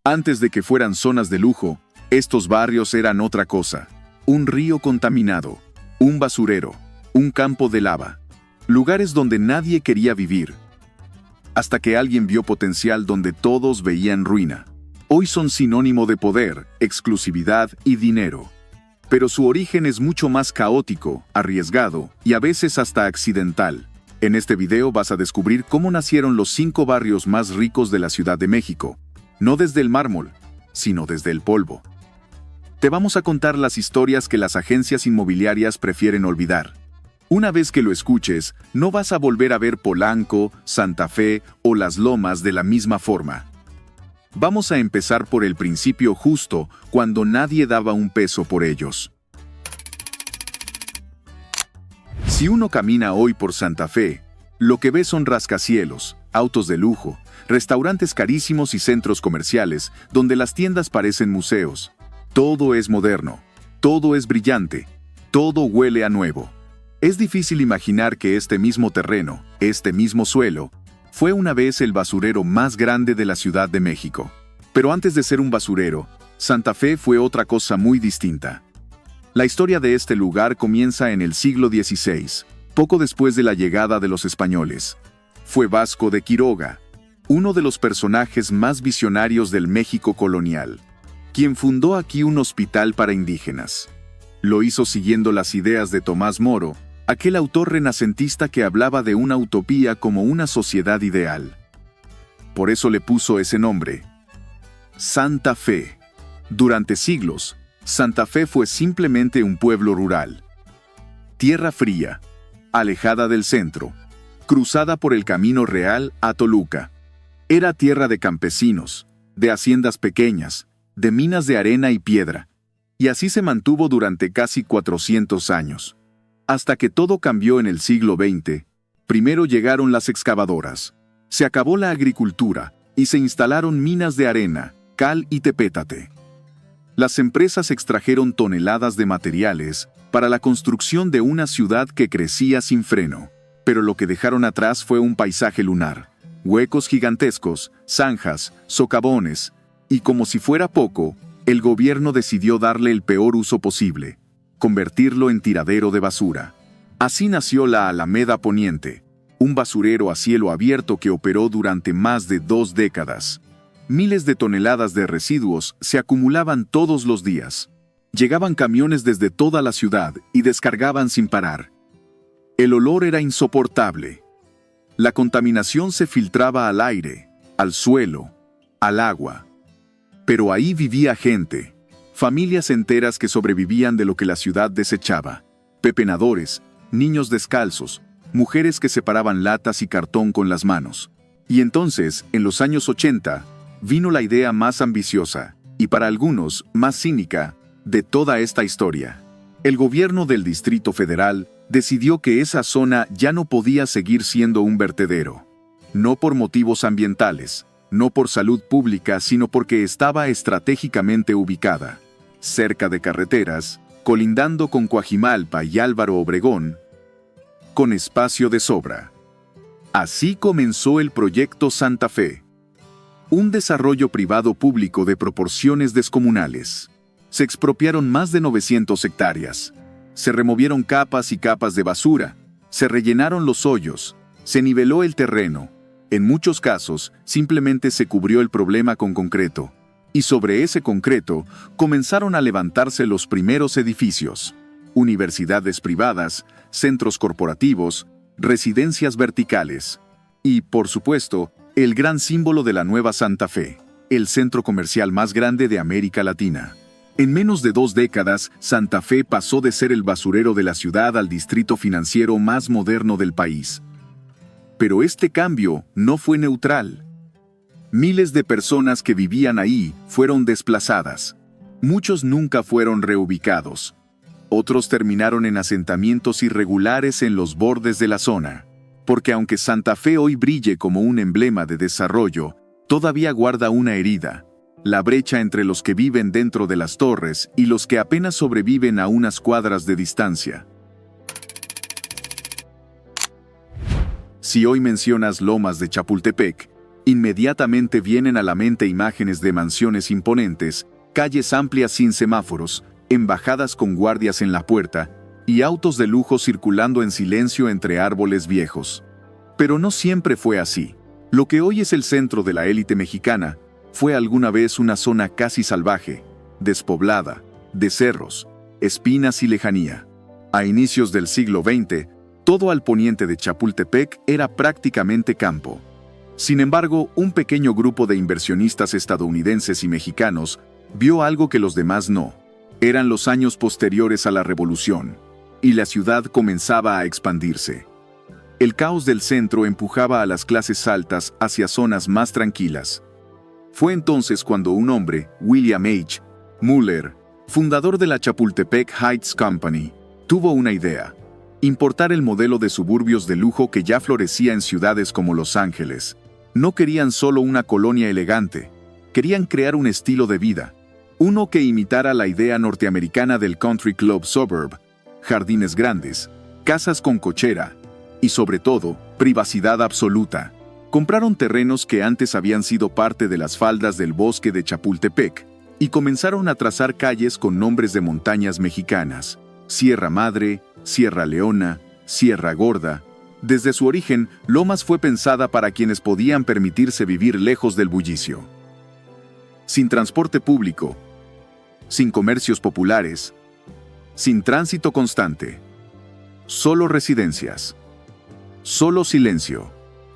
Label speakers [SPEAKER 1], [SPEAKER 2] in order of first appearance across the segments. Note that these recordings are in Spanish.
[SPEAKER 1] Antes de que fueran zonas de lujo, estos barrios eran otra cosa. Un río contaminado, un basurero, un campo de lava. Lugares donde nadie quería vivir. Hasta que alguien vio potencial donde todos veían ruina. Hoy son sinónimo de poder, exclusividad y dinero. Pero su origen es mucho más caótico, arriesgado y a veces hasta accidental. En este video vas a descubrir cómo nacieron los 5 barrios más ricos de la Ciudad de México. No desde el mármol, sino desde el polvo. Te vamos a contar las historias que las agencias inmobiliarias prefieren olvidar. Una vez que lo escuches, no vas a volver a ver Polanco, Santa Fe o Las Lomas de la misma forma. Vamos a empezar por el principio justo, cuando nadie daba un peso por ellos. Si uno camina hoy por Santa Fe, lo que ve son rascacielos, autos de lujo, restaurantes carísimos y centros comerciales, donde las tiendas parecen museos. Todo es moderno, todo es brillante, todo huele a nuevo. Es difícil imaginar que este mismo terreno, este mismo suelo, fue una vez el basurero más grande de la Ciudad de México. Pero antes de ser un basurero, Santa Fe fue otra cosa muy distinta. La historia de este lugar comienza en el siglo XVI, poco después de la llegada de los españoles. Fue Vasco de Quiroga, uno de los personajes más visionarios del México colonial, quien fundó aquí un hospital para indígenas. Lo hizo siguiendo las ideas de Tomás Moro, aquel autor renacentista que hablaba de una utopía como una sociedad ideal. Por eso le puso ese nombre, Santa Fe. Durante siglos, Santa Fe fue simplemente un pueblo rural. Tierra fría, alejada del centro, cruzada por el Camino Real a Toluca. Era tierra de campesinos, de haciendas pequeñas, de minas de arena y piedra. Y así se mantuvo durante casi 400 años. Hasta que todo cambió en el siglo XX, primero llegaron las excavadoras, se acabó la agricultura y se instalaron minas de arena, cal y tepétate. Las empresas extrajeron toneladas de materiales para la construcción de una ciudad que crecía sin freno. Pero lo que dejaron atrás fue un paisaje lunar, huecos gigantescos, zanjas, socavones, y como si fuera poco, el gobierno decidió darle el peor uso posible, convertirlo en tiradero de basura. Así nació la Alameda Poniente, un basurero a cielo abierto que operó durante más de 2 décadas. Miles de toneladas de residuos se acumulaban todos los días. Llegaban camiones desde toda la ciudad y descargaban sin parar. El olor era insoportable. La contaminación se filtraba al aire, al suelo, al agua. Pero ahí vivía gente. Familias enteras que sobrevivían de lo que la ciudad desechaba. Pepenadores, niños descalzos, mujeres que separaban latas y cartón con las manos. Y entonces, en los años 80, vino la idea más ambiciosa, y para algunos, más cínica, de toda esta historia. El gobierno del Distrito Federal decidió que esa zona ya no podía seguir siendo un vertedero. No por motivos ambientales, no por salud pública, sino porque estaba estratégicamente ubicada. Cerca de carreteras, colindando con Coajimalpa y Álvaro Obregón, con espacio de sobra. Así comenzó el proyecto Santa Fe. Un desarrollo privado público de proporciones descomunales. Se expropiaron más de 900 hectáreas. Se removieron capas y capas de basura. Se rellenaron los hoyos. Se niveló el terreno. En muchos casos, simplemente se cubrió el problema con concreto. Y sobre ese concreto, comenzaron a levantarse los primeros edificios. Universidades privadas, centros corporativos, residencias verticales. Y, por supuesto, el gran símbolo de la nueva Santa Fe, el centro comercial más grande de América Latina. En menos de 2 décadas, Santa Fe pasó de ser el basurero de la ciudad al distrito financiero más moderno del país. Pero este cambio no fue neutral. Miles de personas que vivían ahí fueron desplazadas. Muchos nunca fueron reubicados. Otros terminaron en asentamientos irregulares en los bordes de la zona. Porque aunque Santa Fe hoy brille como un emblema de desarrollo, todavía guarda una herida. La brecha entre los que viven dentro de las torres y los que apenas sobreviven a unas cuadras de distancia. Si hoy mencionas Lomas de Chapultepec, Inmediatamente vienen a la mente imágenes de mansiones imponentes, calles amplias sin semáforos, embajadas con guardias en la puerta, y autos de lujo circulando en silencio entre árboles viejos. Pero no siempre fue así. Lo que hoy es el centro de la élite mexicana fue alguna vez una zona casi salvaje, despoblada, de cerros, espinas y lejanía. A inicios del siglo XX, todo al poniente de Chapultepec era prácticamente campo. Sin embargo, un pequeño grupo de inversionistas estadounidenses y mexicanos vio algo que los demás no. Eran los años posteriores a la Revolución, y la ciudad comenzaba a expandirse. El caos del centro empujaba a las clases altas hacia zonas más tranquilas. Fue entonces cuando un hombre, William H. Muller, fundador de la Chapultepec Heights Company, tuvo una idea: importar el modelo de suburbios de lujo que ya florecía en ciudades como Los Ángeles. No querían solo una colonia elegante, querían crear un estilo de vida, uno que imitara la idea norteamericana del country club suburb: jardines grandes, casas con cochera y, sobre todo, privacidad absoluta. Compraron terrenos que antes habían sido parte de las faldas del bosque de Chapultepec y comenzaron a trazar calles con nombres de montañas mexicanas: Sierra Madre, Sierra Leona, Sierra Gorda. Desde su origen, Lomas fue pensada para quienes podían permitirse vivir lejos del bullicio. Sin transporte público, sin comercios populares, sin tránsito constante. Solo residencias. Solo silencio.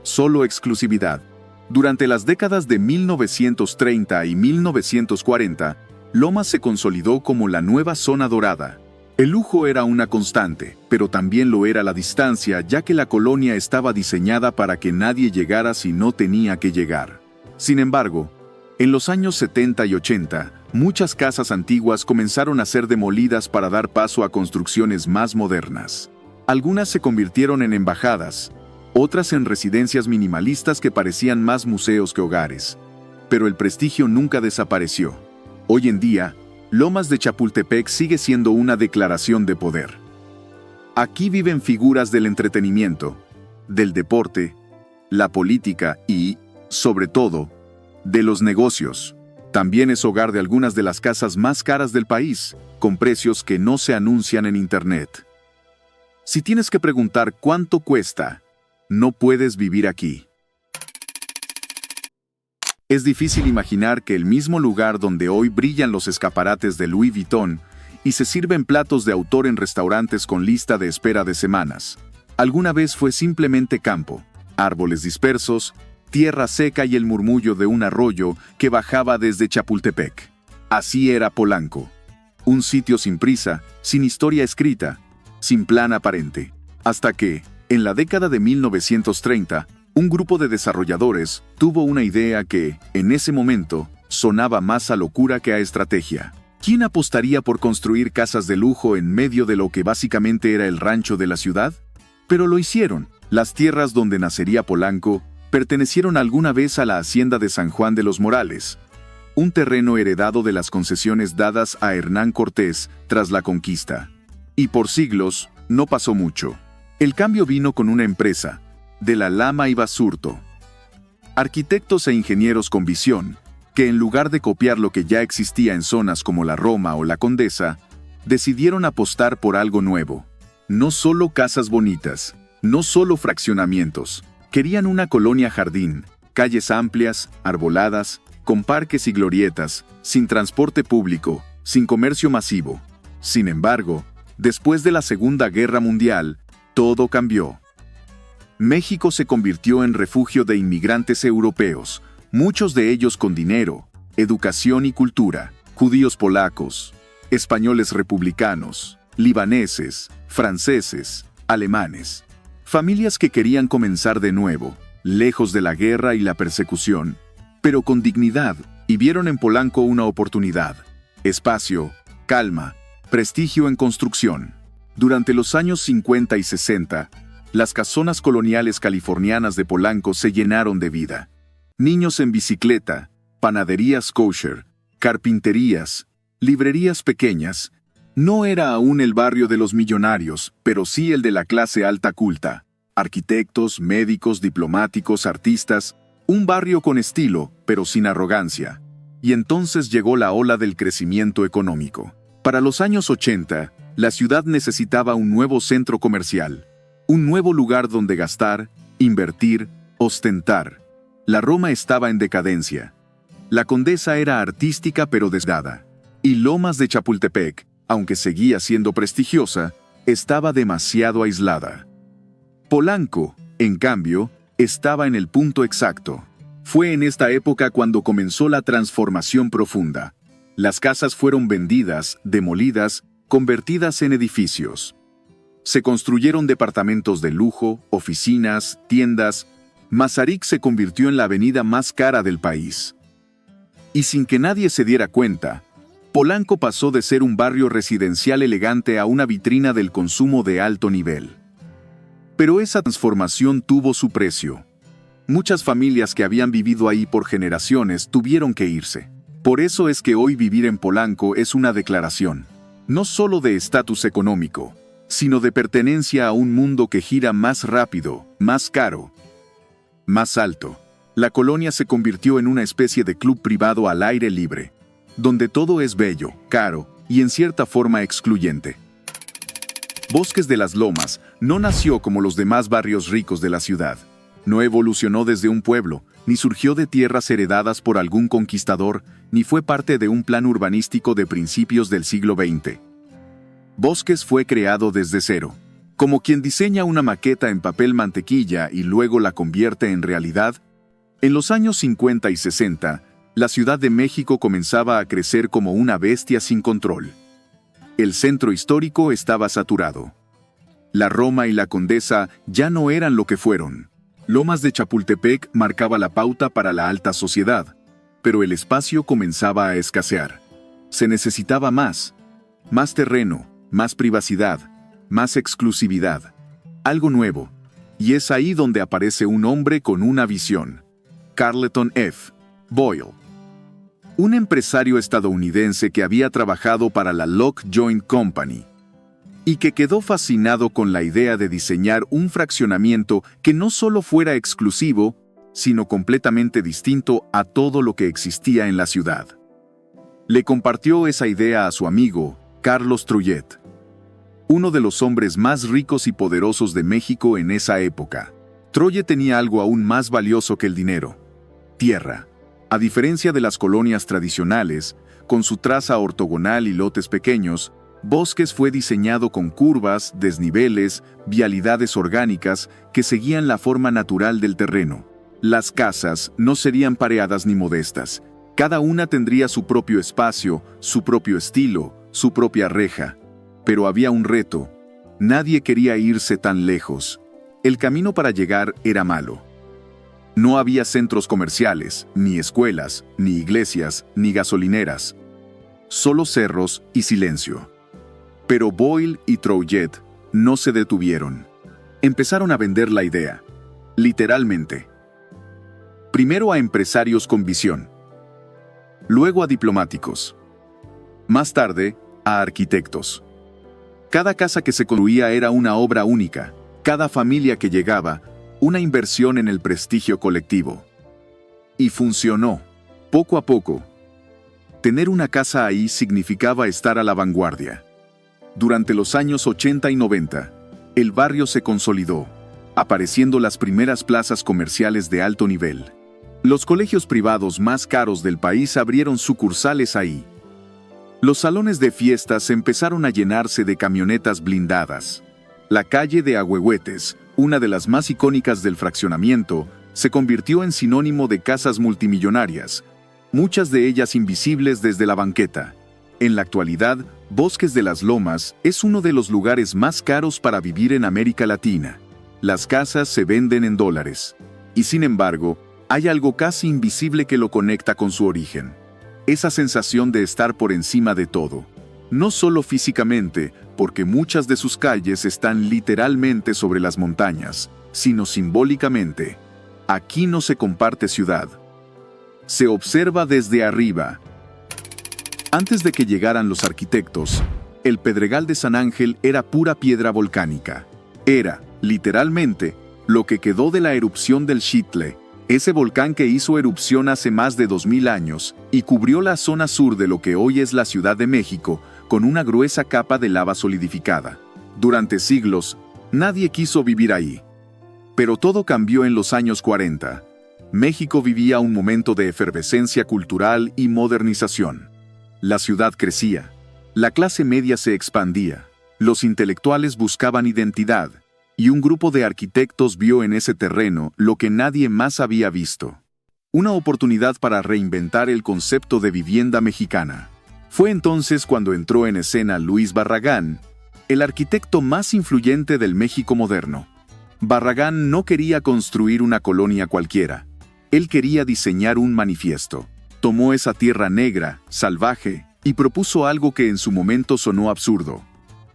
[SPEAKER 1] Solo exclusividad. Durante las décadas de 1930 y 1940, Lomas se consolidó como la nueva zona dorada. El lujo era una constante, pero también lo era la distancia, ya que la colonia estaba diseñada para que nadie llegara si no tenía que llegar. Sin embargo, en los años 70 y 80, muchas casas antiguas comenzaron a ser demolidas para dar paso a construcciones más modernas. Algunas se convirtieron en embajadas, otras en residencias minimalistas que parecían más museos que hogares. Pero el prestigio nunca desapareció. Hoy en día, Lomas de Chapultepec sigue siendo una declaración de poder. Aquí viven figuras del entretenimiento, del deporte, la política y, sobre todo, de los negocios. También es hogar de algunas de las casas más caras del país, con precios que no se anuncian en Internet. Si tienes que preguntar cuánto cuesta, no puedes vivir aquí. Es difícil imaginar que el mismo lugar donde hoy brillan los escaparates de Louis Vuitton y se sirven platos de autor en restaurantes con lista de espera de semanas, alguna vez fue simplemente campo, árboles dispersos, tierra seca y el murmullo de un arroyo que bajaba desde Chapultepec. Así era Polanco. Un sitio sin prisa, sin historia escrita, sin plan aparente. Hasta que, en la década de 1930, un grupo de desarrolladores tuvo una idea que, en ese momento, sonaba más a locura que a estrategia. ¿Quién apostaría por construir casas de lujo en medio de lo que básicamente era el rancho de la ciudad? Pero lo hicieron. Las tierras donde nacería Polanco pertenecieron alguna vez a la hacienda de San Juan de los Morales, un terreno heredado de las concesiones dadas a Hernán Cortés tras la conquista. Y por siglos, no pasó mucho. El cambio vino con una empresa, de la Lama y Basurto. Arquitectos e ingenieros con visión, que en lugar de copiar lo que ya existía en zonas como la Roma o la Condesa, decidieron apostar por algo nuevo. No solo casas bonitas, no solo fraccionamientos, querían una colonia jardín, calles amplias, arboladas, con parques y glorietas, sin transporte público, sin comercio masivo. Sin embargo, después de la Segunda Guerra Mundial, todo cambió. México se convirtió en refugio de inmigrantes europeos, muchos de ellos con dinero, educación y cultura, judíos polacos, españoles republicanos, libaneses, franceses, alemanes. Familias que querían comenzar de nuevo, lejos de la guerra y la persecución, pero con dignidad, y vieron en Polanco una oportunidad. Espacio, calma, prestigio en construcción. Durante los años 50 y 60, las casonas coloniales californianas de Polanco se llenaron de vida. Niños en bicicleta, panaderías kosher, carpinterías, librerías pequeñas. No era aún el barrio de los millonarios, pero sí el de la clase alta culta. Arquitectos, médicos, diplomáticos, artistas, Un barrio con estilo, pero sin arrogancia. Y entonces llegó la ola del crecimiento económico. Para los años 80, la ciudad necesitaba un nuevo centro comercial, un nuevo lugar donde gastar, invertir, ostentar. La Roma estaba en decadencia. La Condesa era artística pero desdada. Y Lomas de Chapultepec, aunque seguía siendo prestigiosa, estaba demasiado aislada. Polanco, en cambio, estaba en el punto exacto. Fue en esta época cuando comenzó la transformación profunda. Las casas fueron vendidas, demolidas, convertidas en edificios. Se construyeron departamentos de lujo, oficinas, tiendas. Mazarik se convirtió en la avenida más cara del país. Y sin que nadie se diera cuenta, Polanco pasó de ser un barrio residencial elegante a una vitrina del consumo de alto nivel. Pero esa transformación tuvo su precio. Muchas familias que habían vivido ahí por generaciones tuvieron que irse. Por eso es que hoy vivir en Polanco es una declaración, no solo de estatus económico, sino de pertenencia a un mundo que gira más rápido, más caro, más alto. La colonia se convirtió en una especie de club privado al aire libre, donde todo es bello, caro y en cierta forma excluyente. Bosques de las Lomas no nació como los demás barrios ricos de la ciudad. No evolucionó desde un pueblo, ni surgió de tierras heredadas por algún conquistador, ni fue parte de un plan urbanístico de principios del siglo XX. Bosques fue creado desde cero, como quien diseña una maqueta en papel mantequilla y luego la convierte en realidad. En los años 50 y 60, la Ciudad de México comenzaba a crecer como una bestia sin control. El centro histórico estaba saturado. La Roma y la Condesa ya no eran lo que fueron. Lomas de Chapultepec marcaba la pauta para la alta sociedad, pero el espacio comenzaba a escasear. Se necesitaba más terreno, más privacidad, más exclusividad, algo nuevo. Y es ahí donde aparece un hombre con una visión. Carleton F. Boyle. Un empresario estadounidense que había trabajado para la Lock Joint Company y que quedó fascinado con la idea de diseñar un fraccionamiento que no solo fuera exclusivo, sino completamente distinto a todo lo que existía en la ciudad. Le compartió esa idea a su amigo, Carlos Trullet, uno de los hombres más ricos y poderosos de México en esa época. Trullet tenía algo aún más valioso que el dinero: tierra. A diferencia de las colonias tradicionales, con su traza ortogonal y lotes pequeños, Bosques fue diseñado con curvas, desniveles, vialidades orgánicas que seguían la forma natural del terreno. Las casas no serían pareadas ni modestas. Cada una tendría su propio espacio, su propio estilo, su propia reja. Pero había un reto. Nadie quería irse tan lejos. El camino para llegar era malo. No había centros comerciales, ni escuelas, ni iglesias, ni gasolineras. Solo cerros y silencio. Pero Boyle y Trullet no se detuvieron. Empezaron a vender la idea, literalmente. Primero a empresarios con visión, luego a diplomáticos, más tarde a arquitectos. Cada casa que se construía era una obra única, cada familia que llegaba, una inversión en el prestigio colectivo. Y funcionó, poco a poco. Tener una casa ahí significaba estar a la vanguardia. Durante los años 80 y 90, el barrio se consolidó, apareciendo las primeras plazas comerciales de alto nivel. Los colegios privados más caros del país abrieron sucursales ahí. Los salones de fiestas empezaron a llenarse de camionetas blindadas. La calle de Ahuehuetes, una de las más icónicas del fraccionamiento, se convirtió en sinónimo de casas multimillonarias, muchas de ellas invisibles desde la banqueta. En la actualidad, Bosques de las Lomas es uno de los lugares más caros para vivir en América Latina. Las casas se venden en dólares. Y sin embargo, hay algo casi invisible que lo conecta con su origen. Esa sensación de estar por encima de todo. No solo físicamente, porque muchas de sus calles están literalmente sobre las montañas, sino simbólicamente. Aquí no se comparte ciudad. Se observa desde arriba. Antes de que llegaran los arquitectos, el Pedregal de San Ángel era pura piedra volcánica. Era, literalmente, lo que quedó de la erupción del Xitle, Ese volcán que hizo erupción hace más de 2000 años y cubrió la zona sur de lo que hoy es la Ciudad de México con una gruesa capa de lava solidificada. Durante siglos, nadie quiso vivir ahí. Pero todo cambió en los años 40. México vivía un momento de efervescencia cultural y modernización. La ciudad crecía. La clase media se expandía. Los intelectuales buscaban identidad. Y un grupo de arquitectos vio en ese terreno lo que nadie más había visto. Una oportunidad para reinventar el concepto de vivienda mexicana. Fue entonces cuando entró en escena Luis Barragán, el arquitecto más influyente del México moderno. Barragán no quería construir una colonia cualquiera. Él quería diseñar un manifiesto. Tomó esa tierra negra, salvaje, y propuso algo que en su momento sonó absurdo: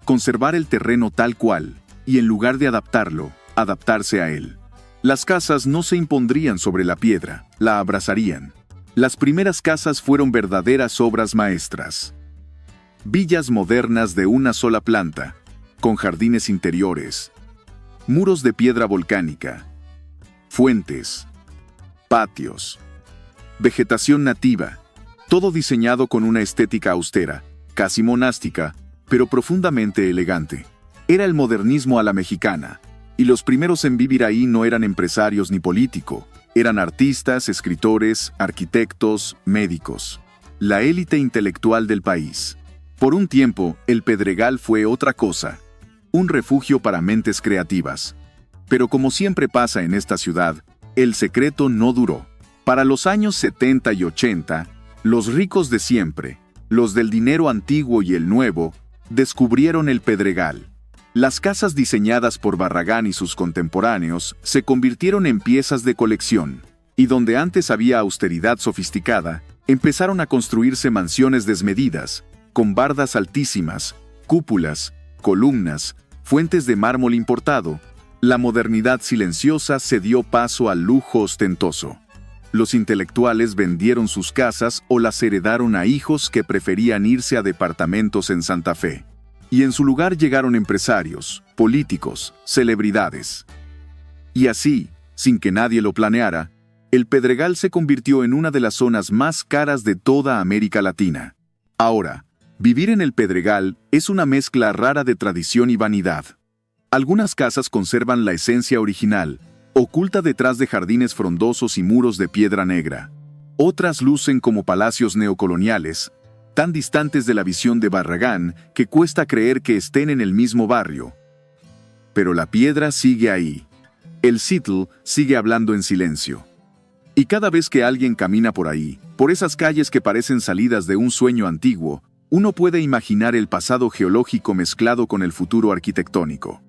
[SPEAKER 1] conservar el terreno tal cual, y en lugar de adaptarlo, adaptarse a él. Las casas no se impondrían sobre la piedra, la abrazarían. Las primeras casas fueron verdaderas obras maestras. Villas modernas de una sola planta, con jardines interiores, muros de piedra volcánica, fuentes, patios, vegetación nativa, todo diseñado con una estética austera, casi monástica, pero profundamente elegante. Era el modernismo a la mexicana, y los primeros en vivir ahí no eran empresarios ni políticos, eran artistas, escritores, arquitectos, médicos, la élite intelectual del país. Por un tiempo, el Pedregal fue otra cosa, un refugio para mentes creativas. Pero como siempre pasa en esta ciudad, el secreto no duró. Para los años 70 y 80, los ricos de siempre, los del dinero antiguo y el nuevo, descubrieron el Pedregal. Las casas diseñadas por Barragán y sus contemporáneos se convirtieron en piezas de colección, y donde antes había austeridad sofisticada, empezaron a construirse mansiones desmedidas, con bardas altísimas, cúpulas, columnas, fuentes de mármol importado. La modernidad silenciosa se dio paso al lujo ostentoso. Los intelectuales vendieron sus casas o las heredaron a hijos que preferían irse a departamentos en Santa Fe. Y en su lugar llegaron empresarios, políticos, celebridades. Y así, sin que nadie lo planeara, el Pedregal se convirtió en una de las zonas más caras de toda América Latina. Ahora, vivir en el Pedregal es una mezcla rara de tradición y vanidad. Algunas casas conservan la esencia original, oculta detrás de jardines frondosos y muros de piedra negra. Otras lucen como palacios neocoloniales, tan distantes de la visión de Barragán que cuesta creer que estén en el mismo barrio. Pero la piedra sigue ahí. El Citl sigue hablando en silencio. Y cada vez que alguien camina por ahí, por esas calles que parecen salidas de un sueño antiguo, uno puede imaginar el pasado geológico mezclado con el futuro arquitectónico.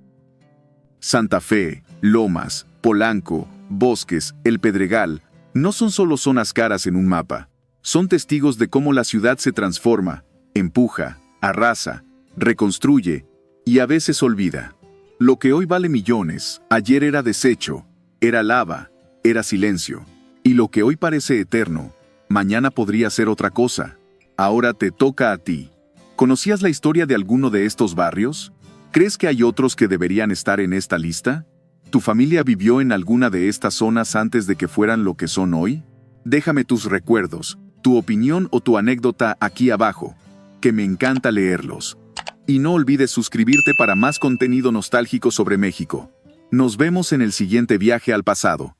[SPEAKER 1] Santa Fe, Lomas, Polanco, Bosques, El Pedregal, no son solo zonas caras en un mapa. Son testigos de cómo la ciudad se transforma, empuja, arrasa, reconstruye y a veces olvida. Lo que hoy vale millones, ayer era desecho, era lava, era silencio. Y lo que hoy parece eterno, mañana podría ser otra cosa. Ahora te toca a ti. ¿Conocías la historia de alguno de estos barrios? ¿Crees que hay otros que deberían estar en esta lista? ¿Tu familia vivió en alguna de estas zonas antes de que fueran lo que son hoy? Déjame tus recuerdos, tu opinión o tu anécdota aquí abajo, que me encanta leerlos. Y no olvides suscribirte para más contenido nostálgico sobre México. Nos vemos en el siguiente viaje al pasado.